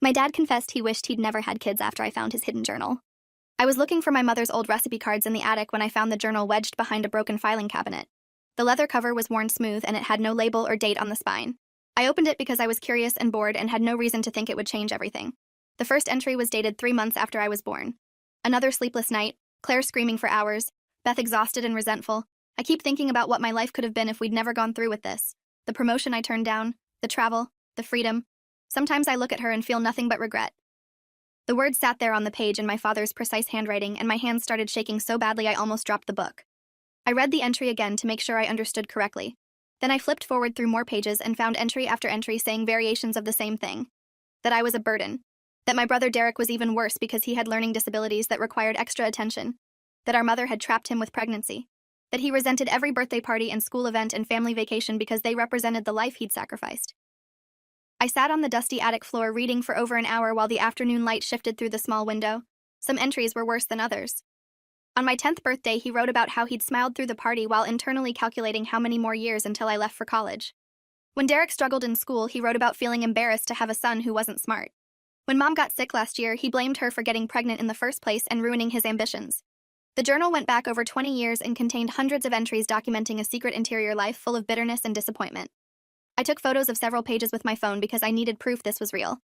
My dad confessed he wished he'd never had kids after I found his hidden journal. I was looking for my mother's old recipe cards in the attic when I found the journal wedged behind a broken filing cabinet. The leather cover was worn smooth and it had no label or date on the spine. I opened it because I was curious and bored and had no reason to think it would change everything. The first entry was dated 3 months after I was born. Another sleepless night, Claire screaming for hours, Beth exhausted and resentful. I keep thinking about what my life could have been if we'd never gone through with this. The promotion I turned down, the travel, the freedom. Sometimes I look at her and feel nothing but regret. The words sat there on the page in my father's precise handwriting, and my hands started shaking so badly I almost dropped the book. I read the entry again to make sure I understood correctly. Then I flipped forward through more pages and found entry after entry saying variations of the same thing. That I was a burden. That my brother Derek was even worse because he had learning disabilities that required extra attention. That our mother had trapped him with pregnancy. That he resented every birthday party and school event and family vacation because they represented the life he'd sacrificed. I sat on the dusty attic floor reading for over an hour while the afternoon light shifted through the small window. Some entries were worse than others. On my 10th birthday, he wrote about how he'd smiled through the party while internally calculating how many more years until I left for college. When Derek struggled in school, he wrote about feeling embarrassed to have a son who wasn't smart. When Mom got sick last year, he blamed her for getting pregnant in the first place and ruining his ambitions. The journal went back over 20 years and contained hundreds of entries documenting a secret interior life full of bitterness and disappointment. I took photos of several pages with my phone because I needed proof this was real.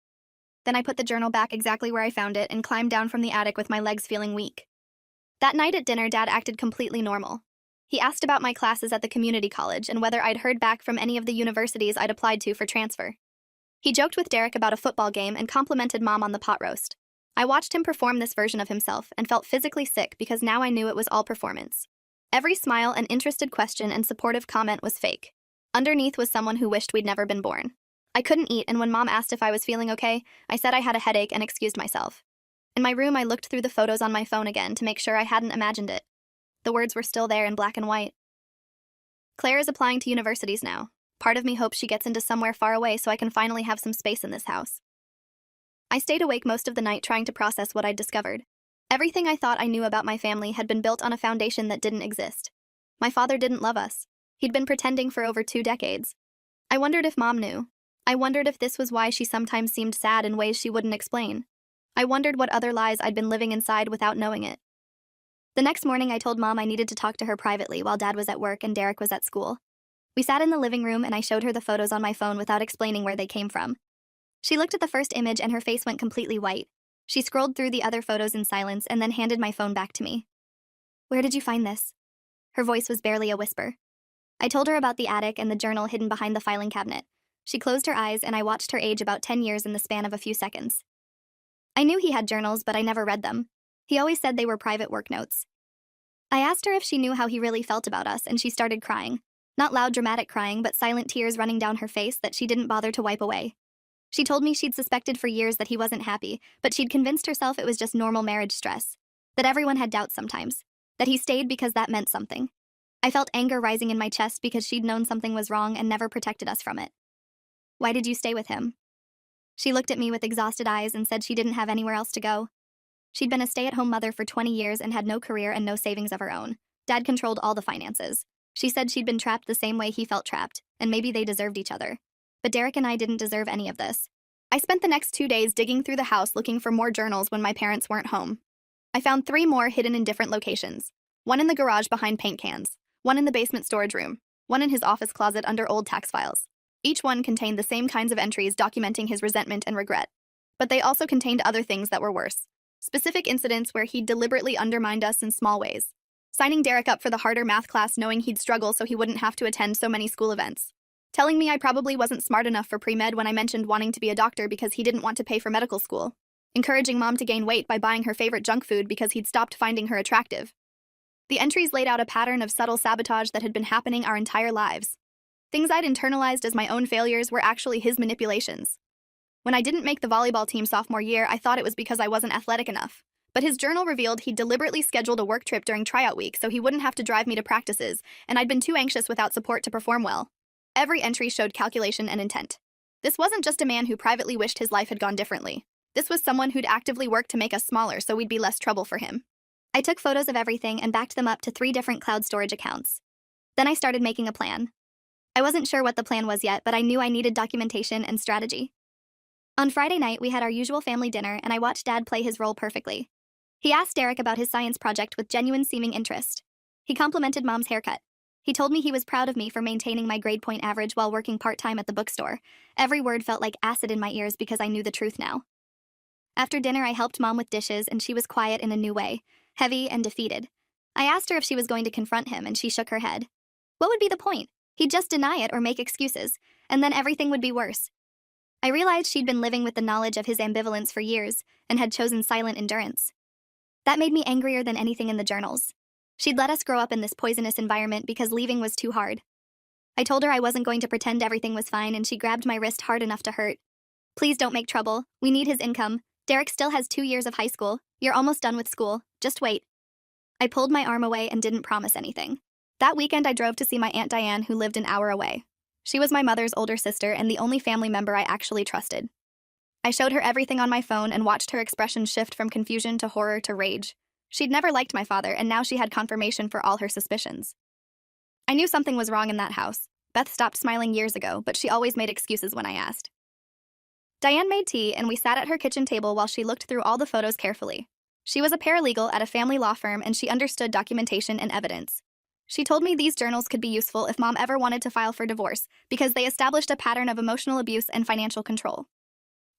Then I put the journal back exactly where I found it and climbed down from the attic with my legs feeling weak. That night at dinner, Dad acted completely normal. He asked about my classes at the community college and whether I'd heard back from any of the universities I'd applied to for transfer. He joked with Derek about a football game and complimented Mom on the pot roast. I watched him perform this version of himself and felt physically sick because now I knew it was all performance. Every smile and interested question and supportive comment was fake. Underneath was someone who wished we'd never been born. I couldn't eat, and when Mom asked if I was feeling okay, I said I had a headache and excused myself. In my room, I looked through the photos on my phone again to make sure I hadn't imagined it. The words were still there in black and white. Claire is applying to universities now. Part of me hopes she gets into somewhere far away so I can finally have some space in this house. I stayed awake most of the night trying to process what I'd discovered. Everything I thought I knew about my family had been built on a foundation that didn't exist. My father didn't love us. He'd been pretending for over 2 decades. I wondered if Mom knew. I wondered if this was why she sometimes seemed sad in ways she wouldn't explain. I wondered what other lies I'd been living inside without knowing it. The next morning, I told Mom I needed to talk to her privately while Dad was at work and Derek was at school. We sat in the living room and I showed her the photos on my phone without explaining where they came from. She looked at the first image and her face went completely white. She scrolled through the other photos in silence and then handed my phone back to me. "Where did you find this?" Her voice was barely a whisper. I told her about the attic and the journal hidden behind the filing cabinet. She closed her eyes and I watched her age about 10 years in the span of a few seconds. I knew he had journals, but I never read them. He always said they were private work notes. I asked her if she knew how he really felt about us, and she started crying. Not loud, dramatic crying, but silent tears running down her face that she didn't bother to wipe away. She told me she'd suspected for years that he wasn't happy, but she'd convinced herself it was just normal marriage stress. That everyone had doubts sometimes. That he stayed because that meant something. I felt anger rising in my chest because she'd known something was wrong and never protected us from it. "Why did you stay with him?" She looked at me with exhausted eyes and said she didn't have anywhere else to go. She'd been a stay-at-home mother for 20 years and had no career and no savings of her own. Dad controlled all the finances. She said she'd been trapped the same way he felt trapped, and maybe they deserved each other. But Derek and I didn't deserve any of this. I spent the next 2 days digging through the house looking for more journals when my parents weren't home. I found 3 more hidden in different locations. One in the garage behind paint cans, one in the basement storage room, one in his office closet under old tax files. Each one contained the same kinds of entries documenting his resentment and regret. But they also contained other things that were worse. Specific incidents where he'd deliberately undermined us in small ways. Signing Derek up for the harder math class knowing he'd struggle so he wouldn't have to attend so many school events. Telling me I probably wasn't smart enough for pre-med when I mentioned wanting to be a doctor because he didn't want to pay for medical school. Encouraging Mom to gain weight by buying her favorite junk food because he'd stopped finding her attractive. The entries laid out a pattern of subtle sabotage that had been happening our entire lives. Things I'd internalized as my own failures were actually his manipulations. When I didn't make the volleyball team sophomore year, I thought it was because I wasn't athletic enough. But his journal revealed he'd deliberately scheduled a work trip during tryout week so he wouldn't have to drive me to practices, and I'd been too anxious without support to perform well. Every entry showed calculation and intent. This wasn't just a man who privately wished his life had gone differently. This was someone who'd actively worked to make us smaller so we'd be less trouble for him. I took photos of everything and backed them up to 3 different cloud storage accounts. Then I started making a plan. I wasn't sure what the plan was yet, but I knew I needed documentation and strategy. On Friday night, we had our usual family dinner, and I watched Dad play his role perfectly. He asked Derek about his science project with genuine seeming interest. He complimented Mom's haircut. He told me he was proud of me for maintaining my grade point average while working part-time at the bookstore. Every word felt like acid in my ears because I knew the truth now. After dinner, I helped Mom with dishes, and she was quiet in a new way, heavy and defeated. I asked her if she was going to confront him, and she shook her head. What would be the point? He'd just deny it or make excuses, and then everything would be worse. I realized she'd been living with the knowledge of his ambivalence for years and had chosen silent endurance. That made me angrier than anything in the journals. She'd let us grow up in this poisonous environment because leaving was too hard. I told her I wasn't going to pretend everything was fine, and she grabbed my wrist hard enough to hurt. Please don't make trouble. We need his income. Derek still has 2 years of high school. You're almost done with school. Just wait. I pulled my arm away and didn't promise anything. That weekend, I drove to see my Aunt Diane, who lived an hour away. She was my mother's older sister and the only family member I actually trusted. I showed her everything on my phone and watched her expression shift from confusion to horror to rage. She'd never liked my father, and now she had confirmation for all her suspicions. I knew something was wrong in that house. Beth stopped smiling years ago, but she always made excuses when I asked. Diane made tea, and we sat at her kitchen table while she looked through all the photos carefully. She was a paralegal at a family law firm, and she understood documentation and evidence. She told me these journals could be useful if Mom ever wanted to file for divorce, because they established a pattern of emotional abuse and financial control.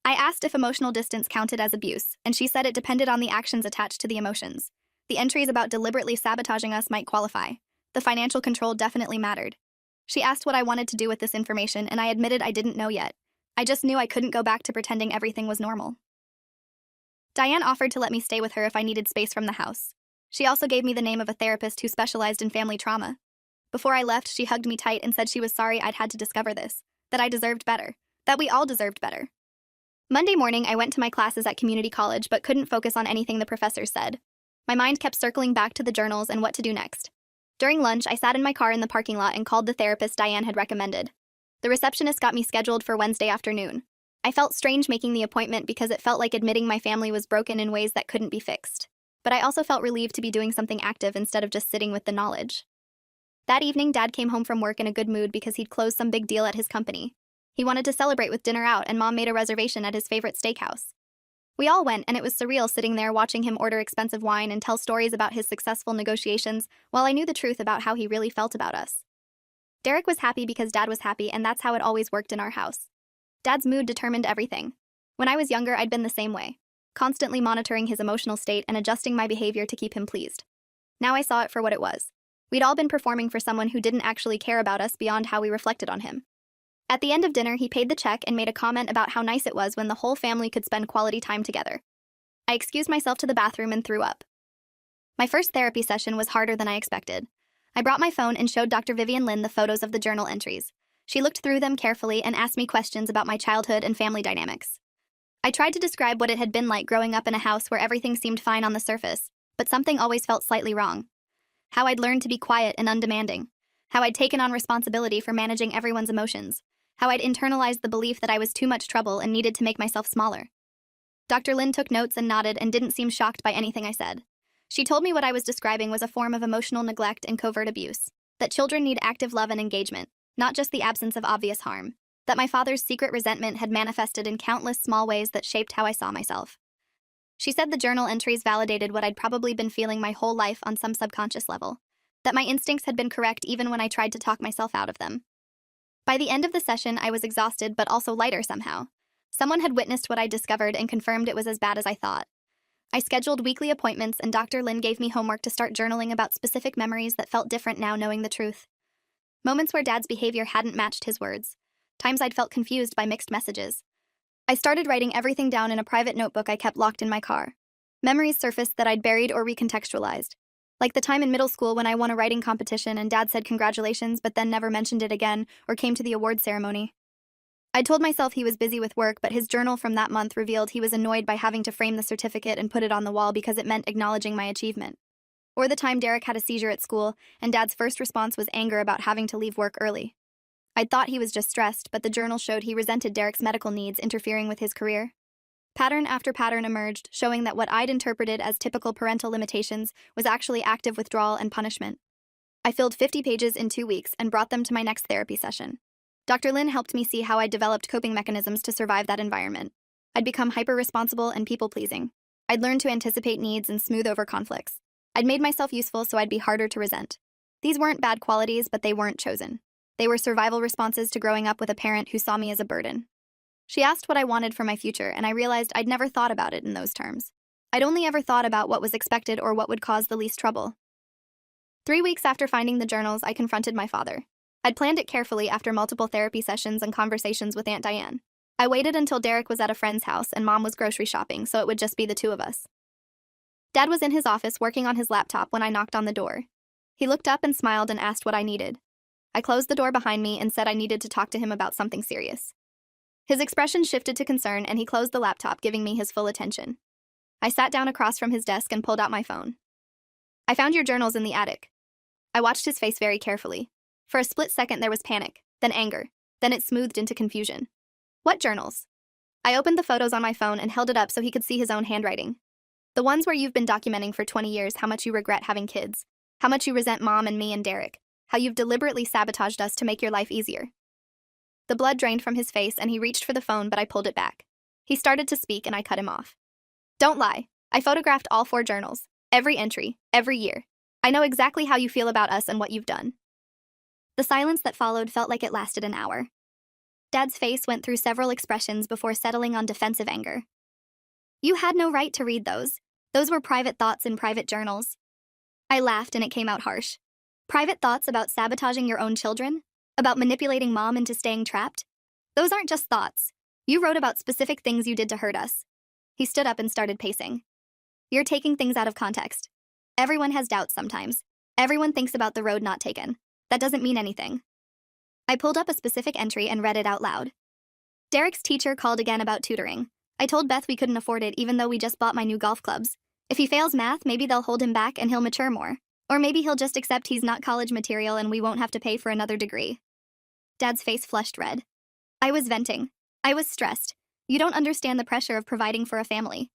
I asked if emotional distance counted as abuse, and she said it depended on the actions attached to the emotions. The entries about deliberately sabotaging us might qualify. The financial control definitely mattered. She asked what I wanted to do with this information, and I admitted I didn't know yet. I just knew I couldn't go back to pretending everything was normal. Diane offered to let me stay with her if I needed space from the house. She also gave me the name of a therapist who specialized in family trauma. Before I left, she hugged me tight and said she was sorry I'd had to discover this, that I deserved better, that we all deserved better. Monday morning, I went to my classes at community college but couldn't focus on anything the professors said. My mind kept circling back to the journals and what to do next. During lunch, I sat in my car in the parking lot and called the therapist Diane had recommended. The receptionist got me scheduled for Wednesday afternoon. I felt strange making the appointment because it felt like admitting my family was broken in ways that couldn't be fixed. But I also felt relieved to be doing something active instead of just sitting with the knowledge. That evening, Dad came home from work in a good mood because he'd closed some big deal at his company. He wanted to celebrate with dinner out, and Mom made a reservation at his favorite steakhouse. We all went, and it was surreal sitting there watching him order expensive wine and tell stories about his successful negotiations while I knew the truth about how he really felt about us. Derek was happy because Dad was happy, and that's how it always worked in our house. Dad's mood determined everything. When I was younger, I'd been the same way, constantly monitoring his emotional state and adjusting my behavior to keep him pleased. Now I saw it for what it was. We'd all been performing for someone who didn't actually care about us beyond how we reflected on him. At the end of dinner, he paid the check and made a comment about how nice it was when the whole family could spend quality time together. I excused myself to the bathroom and threw up. My first therapy session was harder than I expected. I brought my phone and showed Dr. Vivian Lynn the photos of the journal entries. She looked through them carefully and asked me questions about my childhood and family dynamics. I tried to describe what it had been like growing up in a house where everything seemed fine on the surface, but something always felt slightly wrong. How I'd learned to be quiet and undemanding. How I'd taken on responsibility for managing everyone's emotions. How I'd internalized the belief that I was too much trouble and needed to make myself smaller. Dr. Lynn took notes and nodded and didn't seem shocked by anything I said. She told me what I was describing was a form of emotional neglect and covert abuse, that children need active love and engagement, not just the absence of obvious harm, that my father's secret resentment had manifested in countless small ways that shaped how I saw myself. She said the journal entries validated what I'd probably been feeling my whole life on some subconscious level, that my instincts had been correct even when I tried to talk myself out of them. By the end of the session, I was exhausted but also lighter somehow. Someone had witnessed what I discovered and confirmed it was as bad as I thought. I scheduled weekly appointments, and Dr. Lynn gave me homework to start journaling about specific memories that felt different now knowing the truth. Moments where Dad's behavior hadn't matched his words. Times I'd felt confused by mixed messages. I started writing everything down in a private notebook I kept locked in my car. Memories surfaced that I'd buried or recontextualized. Like the time in middle school when I won a writing competition and Dad said congratulations but then never mentioned it again or came to the award ceremony. I told myself he was busy with work, but his journal from that month revealed he was annoyed by having to frame the certificate and put it on the wall because it meant acknowledging my achievement. Or the time Derek had a seizure at school, and Dad's first response was anger about having to leave work early. I'd thought he was just stressed, but the journal showed he resented Derek's medical needs interfering with his career. Pattern after pattern emerged, showing that what I'd interpreted as typical parental limitations was actually active withdrawal and punishment. I filled 50 pages in 2 weeks and brought them to my next therapy session. Dr. Lynn helped me see how I developed coping mechanisms to survive that environment. I'd become hyper-responsible and people-pleasing. I'd learned to anticipate needs and smooth over conflicts. I'd made myself useful so I'd be harder to resent. These weren't bad qualities, but they weren't chosen. They were survival responses to growing up with a parent who saw me as a burden. She asked what I wanted for my future, and I realized I'd never thought about it in those terms. I'd only ever thought about what was expected or what would cause the least trouble. 3 weeks after finding the journals, I confronted my father. I'd planned it carefully after multiple therapy sessions and conversations with Aunt Diane. I waited until Derek was at a friend's house and Mom was grocery shopping, so it would just be the two of us. Dad was in his office working on his laptop when I knocked on the door. He looked up and smiled and asked what I needed. I closed the door behind me and said I needed to talk to him about something serious. His expression shifted to concern and he closed the laptop, giving me his full attention. I sat down across from his desk and pulled out my phone. "I found your journals in the attic." I watched his face very carefully. For a split second there was panic, then anger, then it smoothed into confusion. "What journals?" I opened the photos on my phone and held it up so he could see his own handwriting. "The ones where you've been documenting for 20 years how much you regret having kids, how much you resent Mom and me and Derek, how you've deliberately sabotaged us to make your life easier." The blood drained from his face and he reached for the phone, but I pulled it back. He started to speak and I cut him off. "Don't lie. I photographed all 4 journals, every entry, every year. I know exactly how you feel about us and what you've done." The silence that followed felt like it lasted an hour. Dad's face went through several expressions before settling on defensive anger. "You had no right to read those. Those were private thoughts in private journals." I laughed and it came out harsh. "Private thoughts about sabotaging your own children? About manipulating Mom into staying trapped? Those aren't just thoughts. You wrote about specific things you did to hurt us." He stood up and started pacing. "You're taking things out of context. Everyone has doubts sometimes. Everyone thinks about the road not taken. That doesn't mean anything." I pulled up a specific entry and read it out loud. "Derek's teacher called again about tutoring. I told Beth we couldn't afford it even though we just bought my new golf clubs. If he fails math, maybe they'll hold him back and he'll mature more. Or maybe he'll just accept he's not college material and we won't have to pay for another degree." Dad's face flushed red. I was venting. I was stressed. You don't understand the pressure of providing for a family.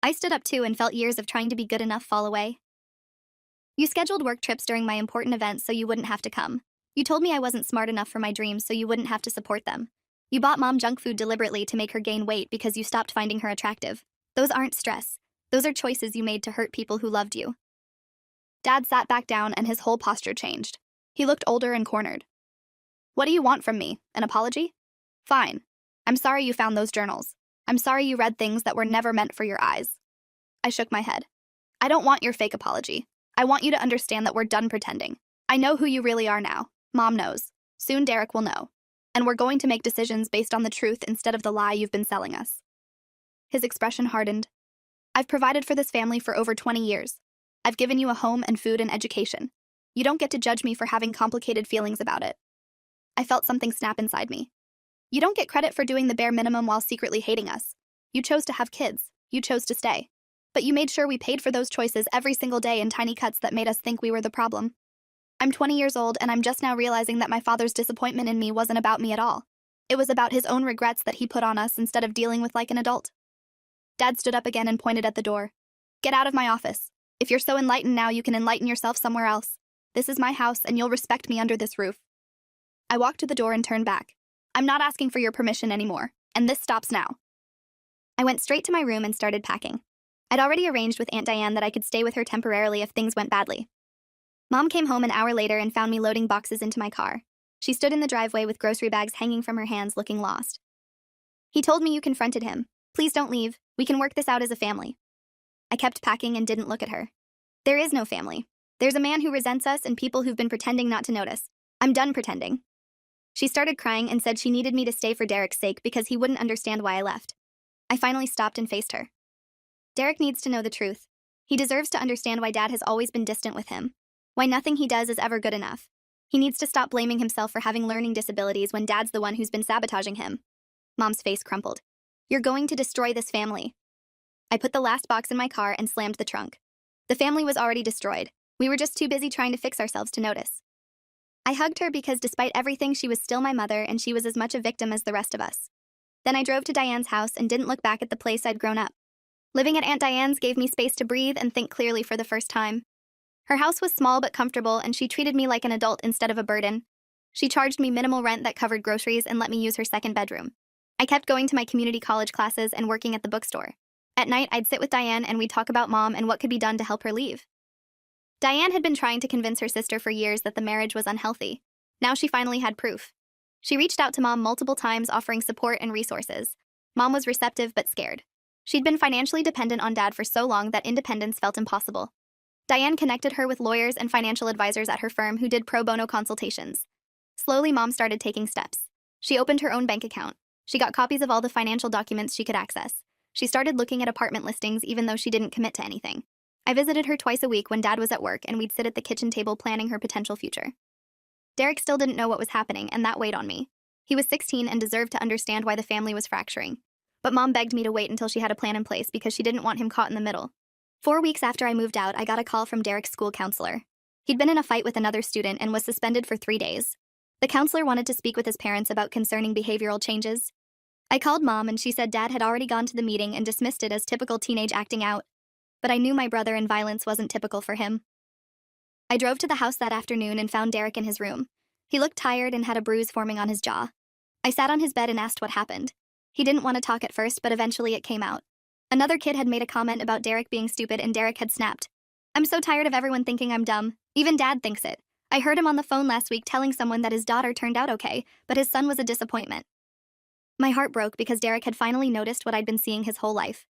I stood up too and felt years of trying to be good enough fall away. "You scheduled work trips during my important events so you wouldn't have to come. You told me I wasn't smart enough for my dreams so you wouldn't have to support them. You bought Mom junk food deliberately to make her gain weight because you stopped finding her attractive. Those aren't stress. Those are choices you made to hurt people who loved you." Dad sat back down and his whole posture changed. He looked older and cornered. "What do you want from me? An apology? Fine. I'm sorry you found those journals. I'm sorry you read things that were never meant for your eyes." I shook my head. "I don't want your fake apology. I want you to understand that we're done pretending. I know who you really are now. Mom knows. Soon Derek will know. And we're going to make decisions based on the truth instead of the lie you've been selling us." His expression hardened. "I've provided for this family for over 20 years. I've given you a home and food and education. You don't get to judge me for having complicated feelings about it." I felt something snap inside me. "You don't get credit for doing the bare minimum while secretly hating us. You chose to have kids. You chose to stay. But you made sure we paid for those choices every single day in tiny cuts that made us think we were the problem. I'm 20 years old and I'm just now realizing that my father's disappointment in me wasn't about me at all. It was about his own regrets that he put on us instead of dealing with like an adult." Dad stood up again and pointed at the door. "Get out of my office. If you're so enlightened now, you can enlighten yourself somewhere else. This is my house and you'll respect me under this roof." I walked to the door and turned back. "I'm not asking for your permission anymore, and this stops now." I went straight to my room and started packing. I'd already arranged with Aunt Diane that I could stay with her temporarily if things went badly. Mom came home an hour later and found me loading boxes into my car. She stood in the driveway with grocery bags hanging from her hands, looking lost. "He told me you confronted him. Please don't leave. We can work this out as a family." I kept packing and didn't look at her. "There is no family. There's a man who resents us and people who've been pretending not to notice. I'm done pretending." She started crying and said she needed me to stay for Derek's sake because he wouldn't understand why I left. I finally stopped and faced her. "Derek needs to know the truth. He deserves to understand why Dad has always been distant with him. Why nothing he does is ever good enough. He needs to stop blaming himself for having learning disabilities when Dad's the one who's been sabotaging him." Mom's face crumpled. "You're going to destroy this family." I put the last box in my car and slammed the trunk. The family was already destroyed. We were just too busy trying to fix ourselves to notice. I hugged her because despite everything, she was still my mother and she was as much a victim as the rest of us. Then I drove to Diane's house and didn't look back at the place I'd grown up. Living at Aunt Diane's gave me space to breathe and think clearly for the first time. Her house was small but comfortable and she treated me like an adult instead of a burden. She charged me minimal rent that covered groceries and let me use her second bedroom. I kept going to my community college classes and working at the bookstore. At night, I'd sit with Diane and we'd talk about Mom and what could be done to help her leave. Diane had been trying to convince her sister for years that the marriage was unhealthy. Now she finally had proof. She reached out to Mom multiple times offering support and resources. Mom was receptive but scared. She'd been financially dependent on Dad for so long that independence felt impossible. Diane connected her with lawyers and financial advisors at her firm who did pro bono consultations. Slowly, Mom started taking steps. She opened her own bank account. She got copies of all the financial documents she could access. She started looking at apartment listings even though she didn't commit to anything. I visited her twice a week when Dad was at work and we'd sit at the kitchen table planning her potential future. Derek still didn't know what was happening and that weighed on me. He was 16 and deserved to understand why the family was fracturing. But Mom begged me to wait until she had a plan in place because she didn't want him caught in the middle. 4 weeks after I moved out, I got a call from Derek's school counselor. He'd been in a fight with another student and was suspended for 3 days. The counselor wanted to speak with his parents about concerning behavioral changes. I called Mom and she said Dad had already gone to the meeting and dismissed it as typical teenage acting out. But I knew my brother and violence wasn't typical for him. I drove to the house that afternoon and found Derek in his room. He looked tired and had a bruise forming on his jaw. I sat on his bed and asked what happened. He didn't want to talk at first, but eventually it came out. Another kid had made a comment about Derek being stupid and Derek had snapped. "I'm so tired of everyone thinking I'm dumb. Even Dad thinks it. I heard him on the phone last week telling someone that his daughter turned out okay, but his son was a disappointment." My heart broke because Derek had finally noticed what I'd been seeing his whole life.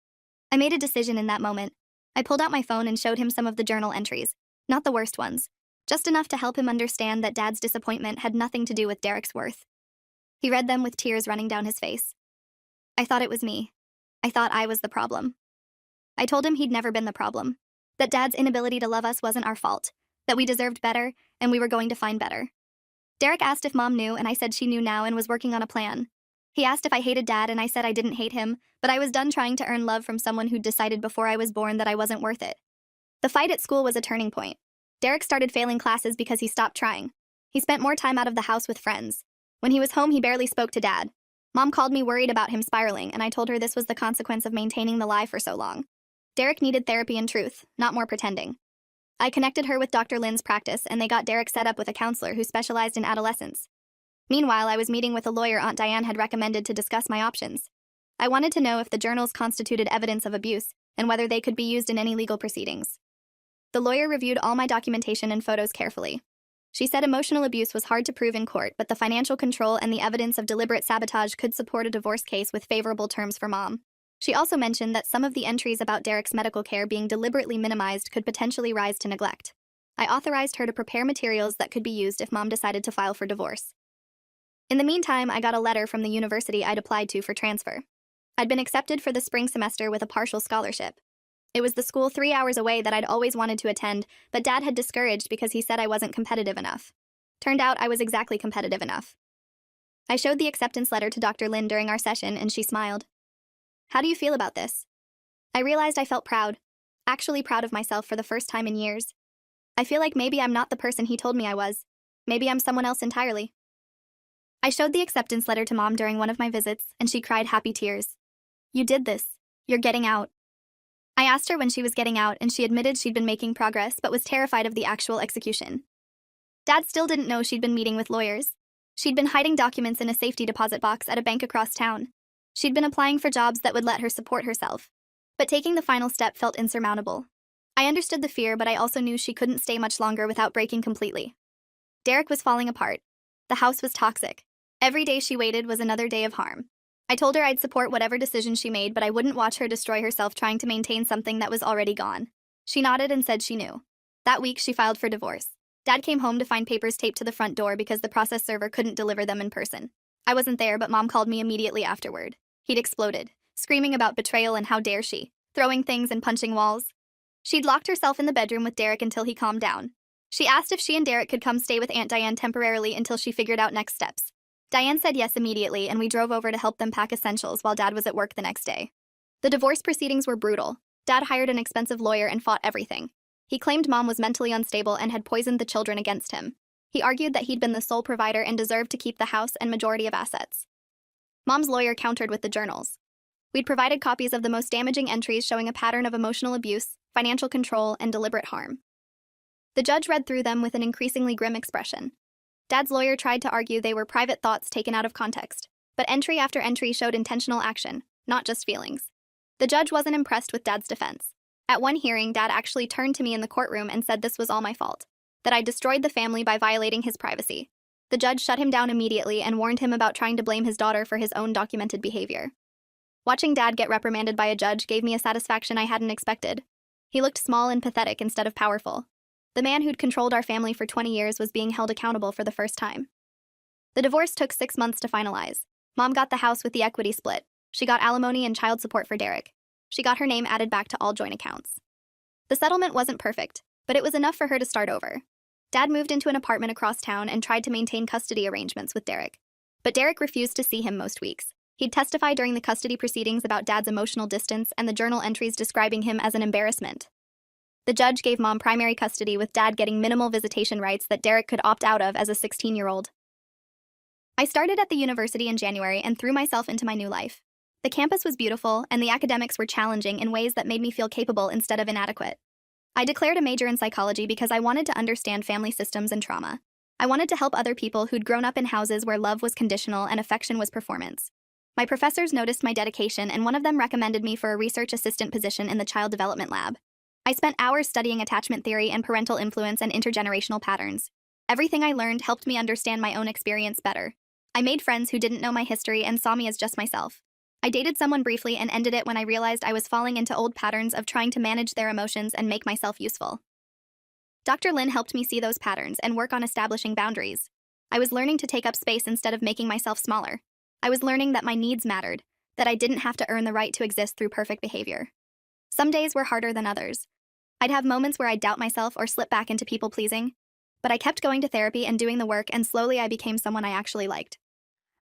I made a decision in that moment. I pulled out my phone and showed him some of the journal entries. Not the worst ones. Just enough to help him understand that Dad's disappointment had nothing to do with Derek's worth. He read them with tears running down his face. I thought it was me. I thought I was the problem. I told him he'd never been the problem. That Dad's inability to love us wasn't our fault. That we deserved better, and we were going to find better. Derek asked if Mom knew, and I said she knew now and was working on a plan. He asked if I hated Dad, and I said I didn't hate him, but I was done trying to earn love from someone who'd decided before I was born that I wasn't worth it. The fight at school was a turning point. Derek started failing classes because he stopped trying. He spent more time out of the house with friends. When he was home, he barely spoke to Dad. Mom called me worried about him spiraling, and I told her this was the consequence of maintaining the lie for so long. Derek needed therapy and truth, not more pretending. I connected her with Dr. Lynn's practice, and they got Derek set up with a counselor who specialized in adolescence. Meanwhile, I was meeting with a lawyer Aunt Diane had recommended to discuss my options. I wanted to know if the journals constituted evidence of abuse, and whether they could be used in any legal proceedings. The lawyer reviewed all my documentation and photos carefully. She said emotional abuse was hard to prove in court, but the financial control and the evidence of deliberate sabotage could support a divorce case with favorable terms for Mom. She also mentioned that some of the entries about Derek's medical care being deliberately minimized could potentially rise to neglect. I authorized her to prepare materials that could be used if Mom decided to file for divorce. In the meantime, I got a letter from the university I'd applied to for transfer. I'd been accepted for the spring semester with a partial scholarship. It was the school 3 hours away that I'd always wanted to attend, but Dad had discouraged because he said I wasn't competitive enough. Turned out I was exactly competitive enough. I showed the acceptance letter to Dr. Lynn during our session, and she smiled. "How do you feel about this?" I realized I felt proud. Actually proud of myself for the first time in years. I feel like maybe I'm not the person he told me I was. Maybe I'm someone else entirely. I showed the acceptance letter to Mom during one of my visits, and she cried happy tears. "You did this. You're getting out." I asked her when she was getting out, and she admitted she'd been making progress but was terrified of the actual execution. Dad still didn't know she'd been meeting with lawyers. She'd been hiding documents in a safety deposit box at a bank across town. She'd been applying for jobs that would let her support herself. But taking the final step felt insurmountable. I understood the fear, but I also knew she couldn't stay much longer without breaking completely. Derek was falling apart. The house was toxic. Every day she waited was another day of harm. I told her I'd support whatever decision she made, but I wouldn't watch her destroy herself trying to maintain something that was already gone. She nodded and said she knew. That week, she filed for divorce. Dad came home to find papers taped to the front door because the process server couldn't deliver them in person. I wasn't there, but Mom called me immediately afterward. He'd exploded, screaming about betrayal and how dare she, throwing things and punching walls. She'd locked herself in the bedroom with Derek until he calmed down. She asked if she and Derek could come stay with Aunt Diane temporarily until she figured out next steps. Diane said yes immediately, and we drove over to help them pack essentials while Dad was at work the next day. The divorce proceedings were brutal. Dad hired an expensive lawyer and fought everything. He claimed Mom was mentally unstable and had poisoned the children against him. He argued that he'd been the sole provider and deserved to keep the house and majority of assets. Mom's lawyer countered with the journals. We'd provided copies of the most damaging entries showing a pattern of emotional abuse, financial control, and deliberate harm. The judge read through them with an increasingly grim expression. Dad's lawyer tried to argue they were private thoughts taken out of context. But entry after entry showed intentional action, not just feelings. The judge wasn't impressed with Dad's defense. At one hearing, Dad actually turned to me in the courtroom and said this was all my fault, that I destroyed the family by violating his privacy. The judge shut him down immediately and warned him about trying to blame his daughter for his own documented behavior. Watching Dad get reprimanded by a judge gave me a satisfaction I hadn't expected. He looked small and pathetic instead of powerful. The man who'd controlled our family for 20 years was being held accountable for the first time. The divorce took 6 months to finalize. Mom got the house with the equity split. She got alimony and child support for Derek. She got her name added back to all joint accounts. The settlement wasn't perfect, but it was enough for her to start over. Dad moved into an apartment across town and tried to maintain custody arrangements with Derek. But Derek refused to see him most weeks. He'd testify during the custody proceedings about Dad's emotional distance and the journal entries describing him as an embarrassment. The judge gave Mom primary custody with Dad getting minimal visitation rights that Derek could opt out of as a 16-year-old. I started at the university in January and threw myself into my new life. The campus was beautiful, and the academics were challenging in ways that made me feel capable instead of inadequate. I declared a major in psychology because I wanted to understand family systems and trauma. I wanted to help other people who'd grown up in houses where love was conditional and affection was performance. My professors noticed my dedication, and one of them recommended me for a research assistant position in the child development lab. I spent hours studying attachment theory and parental influence and intergenerational patterns. Everything I learned helped me understand my own experience better. I made friends who didn't know my history and saw me as just myself. I dated someone briefly and ended it when I realized I was falling into old patterns of trying to manage their emotions and make myself useful. Dr. Lin helped me see those patterns and work on establishing boundaries. I was learning to take up space instead of making myself smaller. I was learning that my needs mattered, that I didn't have to earn the right to exist through perfect behavior. Some days were harder than others. I'd have moments where I'd doubt myself or slip back into people-pleasing, but I kept going to therapy and doing the work, and slowly I became someone I actually liked.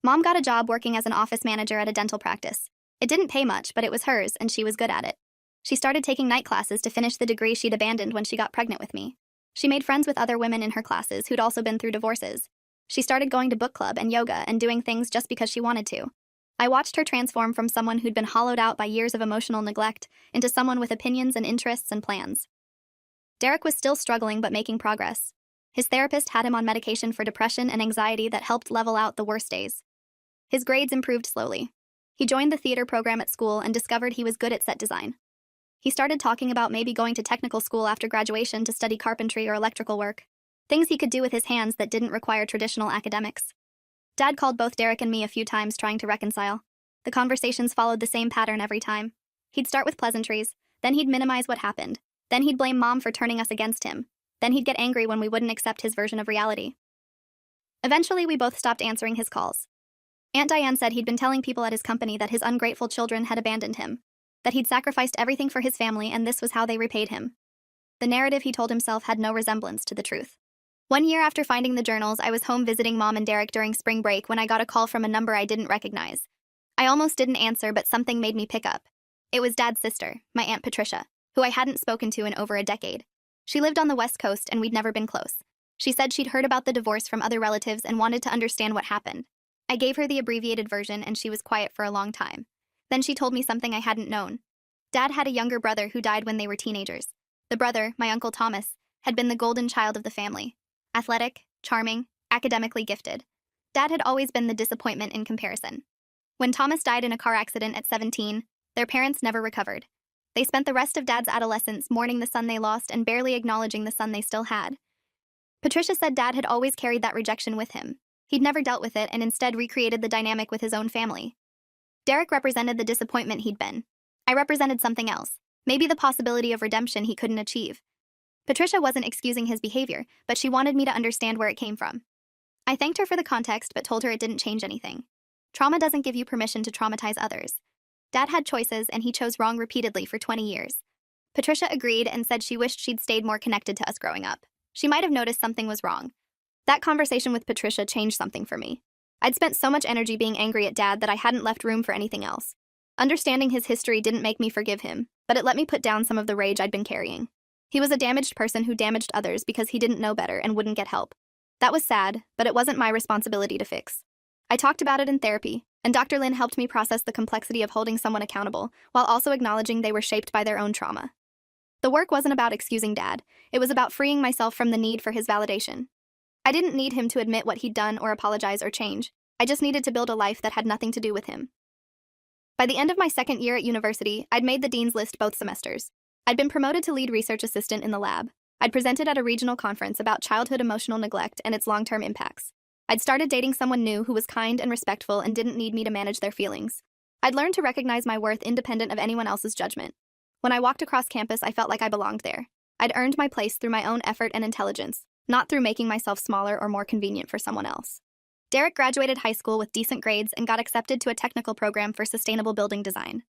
Mom got a job working as an office manager at a dental practice. It didn't pay much, but it was hers, and she was good at it. She started taking night classes to finish the degree she'd abandoned when she got pregnant with me. She made friends with other women in her classes who'd also been through divorces. She started going to book club and yoga and doing things just because she wanted to. I watched her transform from someone who'd been hollowed out by years of emotional neglect into someone with opinions and interests and plans. Derek was still struggling but making progress. His therapist had him on medication for depression and anxiety that helped level out the worst days. His grades improved slowly. He joined the theater program at school and discovered he was good at set design. He started talking about maybe going to technical school after graduation to study carpentry or electrical work, things he could do with his hands that didn't require traditional academics. Dad called both Derek and me a few times trying to reconcile. The conversations followed the same pattern every time. He'd start with pleasantries, then he'd minimize what happened, then he'd blame Mom for turning us against him, then he'd get angry when we wouldn't accept his version of reality. Eventually, we both stopped answering his calls. Aunt Diane said he'd been telling people at his company that his ungrateful children had abandoned him, that he'd sacrificed everything for his family and this was how they repaid him. The narrative he told himself had no resemblance to the truth. 1 year after finding the journals, I was home visiting Mom and Derek during spring break when I got a call from a number I didn't recognize. I almost didn't answer, but something made me pick up. It was Dad's sister, my Aunt Patricia, who I hadn't spoken to in over a decade. She lived on the West Coast and we'd never been close. She said she'd heard about the divorce from other relatives and wanted to understand what happened. I gave her the abbreviated version and she was quiet for a long time. Then she told me something I hadn't known. Dad had a younger brother who died when they were teenagers. The brother, my Uncle Thomas, had been the golden child of the family. Athletic, charming, academically gifted. Dad had always been the disappointment in comparison. When Thomas died in a car accident at 17, their parents never recovered. They spent the rest of Dad's adolescence mourning the son they lost and barely acknowledging the son they still had. Patricia said Dad had always carried that rejection with him. He'd never dealt with it and instead recreated the dynamic with his own family. Derek represented the disappointment he'd been. I represented something else, maybe the possibility of redemption he couldn't achieve. Patricia wasn't excusing his behavior, but she wanted me to understand where it came from. I thanked her for the context but told her it didn't change anything. Trauma doesn't give you permission to traumatize others. Dad had choices and he chose wrong repeatedly for 20 years. Patricia agreed and said she wished she'd stayed more connected to us growing up. She might have noticed something was wrong. That conversation with Patricia changed something for me. I'd spent so much energy being angry at Dad that I hadn't left room for anything else. Understanding his history didn't make me forgive him, but it let me put down some of the rage I'd been carrying. He was a damaged person who damaged others because he didn't know better and wouldn't get help. That was sad, but it wasn't my responsibility to fix. I talked about it in therapy, and Dr. Lin helped me process the complexity of holding someone accountable while also acknowledging they were shaped by their own trauma. The work wasn't about excusing Dad, it was about freeing myself from the need for his validation. I didn't need him to admit what he'd done or apologize or change. I just needed to build a life that had nothing to do with him. By the end of my second year at university, I'd made the dean's list both semesters. I'd been promoted to lead research assistant in the lab. I'd presented at a regional conference about childhood emotional neglect and its long-term impacts. I'd started dating someone new who was kind and respectful and didn't need me to manage their feelings. I'd learned to recognize my worth independent of anyone else's judgment. When I walked across campus, I felt like I belonged there. I'd earned my place through my own effort and intelligence, not through making myself smaller or more convenient for someone else. Derek graduated high school with decent grades and got accepted to a technical program for sustainable building design.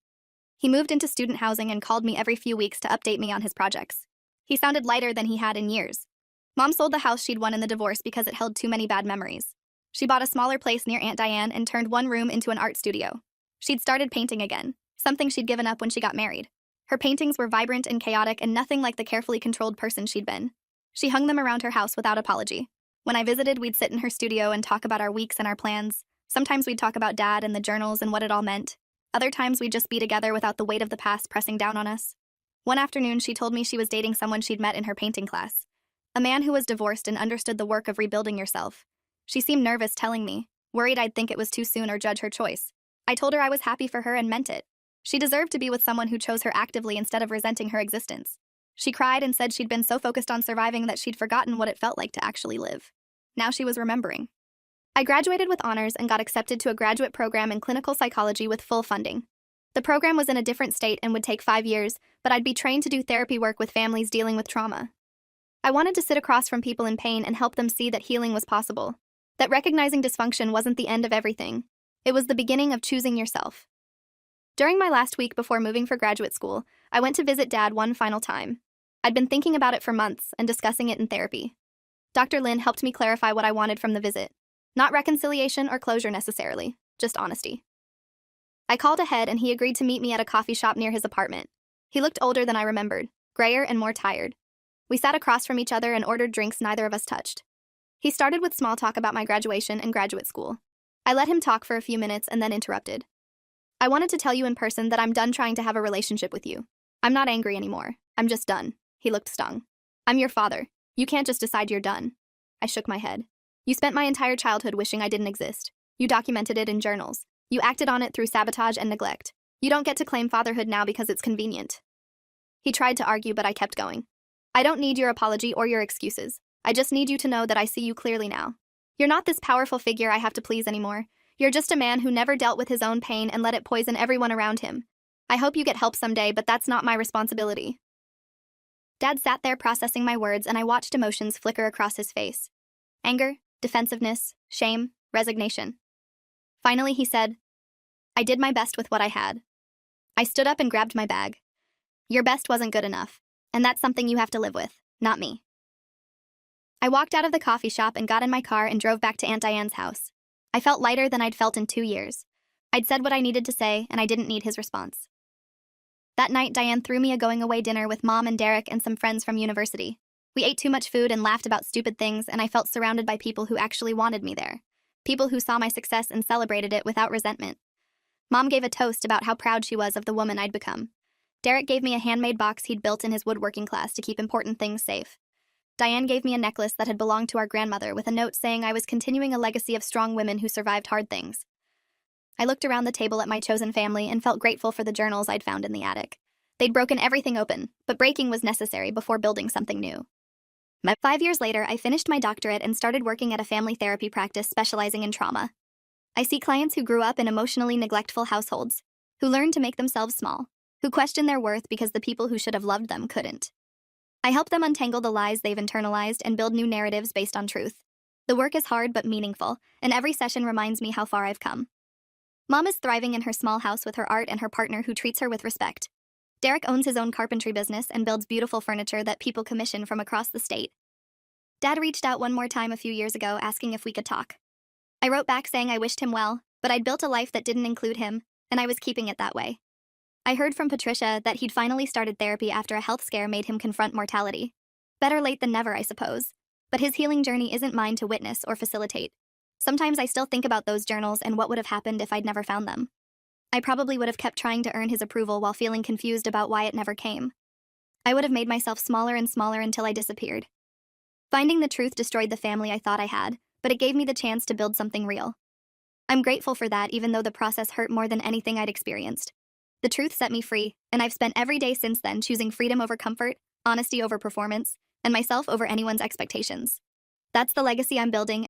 He moved into student housing and called me every few weeks to update me on his projects. He sounded lighter than he had in years. Mom sold the house she'd won in the divorce because it held too many bad memories. She bought a smaller place near Aunt Diane and turned one room into an art studio. She'd started painting again, something she'd given up when she got married. Her paintings were vibrant and chaotic and nothing like the carefully controlled person she'd been. She hung them around her house without apology. When I visited, we'd sit in her studio and talk about our weeks and our plans. Sometimes we'd talk about Dad and the journals and what it all meant. Other times we'd just be together without the weight of the past pressing down on us. One afternoon, she told me she was dating someone she'd met in her painting class. A man who was divorced and understood the work of rebuilding yourself. She seemed nervous telling me, worried I'd think it was too soon or judge her choice. I told her I was happy for her and meant it. She deserved to be with someone who chose her actively instead of resenting her existence. She cried and said she'd been so focused on surviving that she'd forgotten what it felt like to actually live. Now she was remembering. I graduated with honors and got accepted to a graduate program in clinical psychology with full funding. The program was in a different state and would take 5 years, but I'd be trained to do therapy work with families dealing with trauma. I wanted to sit across from people in pain and help them see that healing was possible, that recognizing dysfunction wasn't the end of everything. It was the beginning of choosing yourself. During my last week before moving for graduate school, I went to visit Dad one final time. I'd been thinking about it for months and discussing it in therapy. Dr. Lin helped me clarify what I wanted from the visit. Not reconciliation or closure necessarily, just honesty. I called ahead and he agreed to meet me at a coffee shop near his apartment. He looked older than I remembered, grayer and more tired. We sat across from each other and ordered drinks neither of us touched. He started with small talk about my graduation and graduate school. I let him talk for a few minutes and then interrupted. I wanted to tell you in person that I'm done trying to have a relationship with you. I'm not angry anymore. I'm just done. He looked stung. I'm your father. You can't just decide you're done. I shook my head. You spent my entire childhood wishing I didn't exist. You documented it in journals. You acted on it through sabotage and neglect. You don't get to claim fatherhood now because it's convenient. He tried to argue, but I kept going. I don't need your apology or your excuses. I just need you to know that I see you clearly now. You're not this powerful figure I have to please anymore. You're just a man who never dealt with his own pain and let it poison everyone around him. I hope you get help someday, but that's not my responsibility. Dad sat there processing my words, and I watched emotions flicker across his face. Anger, defensiveness, shame, resignation. Finally, he said, I did my best with what I had. I stood up and grabbed my bag. Your best wasn't good enough, and that's something you have to live with, not me. I walked out of the coffee shop and got in my car and drove back to Aunt Diane's house. I felt lighter than I'd felt in 2 years. I'd said what I needed to say, and I didn't need his response. That night, Diane threw me a going-away dinner with Mom and Derek and some friends from university. We ate too much food and laughed about stupid things, and I felt surrounded by people who actually wanted me there. People who saw my success and celebrated it without resentment. Mom gave a toast about how proud she was of the woman I'd become. Derek gave me a handmade box he'd built in his woodworking class to keep important things safe. Diane gave me a necklace that had belonged to our grandmother with a note saying I was continuing a legacy of strong women who survived hard things. I looked around the table at my chosen family and felt grateful for the journals I'd found in the attic. They'd broken everything open, but breaking was necessary before building something new. 5 years later, I finished my doctorate and started working at a family therapy practice specializing in trauma. I see clients who grew up in emotionally neglectful households, who learned to make themselves small, who question their worth because the people who should have loved them couldn't. I help them untangle the lies they've internalized and build new narratives based on truth. The work is hard but meaningful, and every session reminds me how far I've come. Mom is thriving in her small house with her art and her partner who treats her with respect. Derek owns his own carpentry business and builds beautiful furniture that people commission from across the state. Dad reached out one more time a few years ago asking if we could talk. I wrote back saying I wished him well, but I'd built a life that didn't include him, and I was keeping it that way. I heard from Patricia that he'd finally started therapy after a health scare made him confront mortality. Better late than never, I suppose. But his healing journey isn't mine to witness or facilitate. Sometimes I still think about those journals and what would have happened if I'd never found them. I probably would have kept trying to earn his approval while feeling confused about why it never came. I would have made myself smaller and smaller until I disappeared. Finding the truth destroyed the family I thought I had, but it gave me the chance to build something real. I'm grateful for that, even though the process hurt more than anything I'd experienced. The truth set me free, and I've spent every day since then choosing freedom over comfort, honesty over performance, and myself over anyone's expectations. That's the legacy I'm building,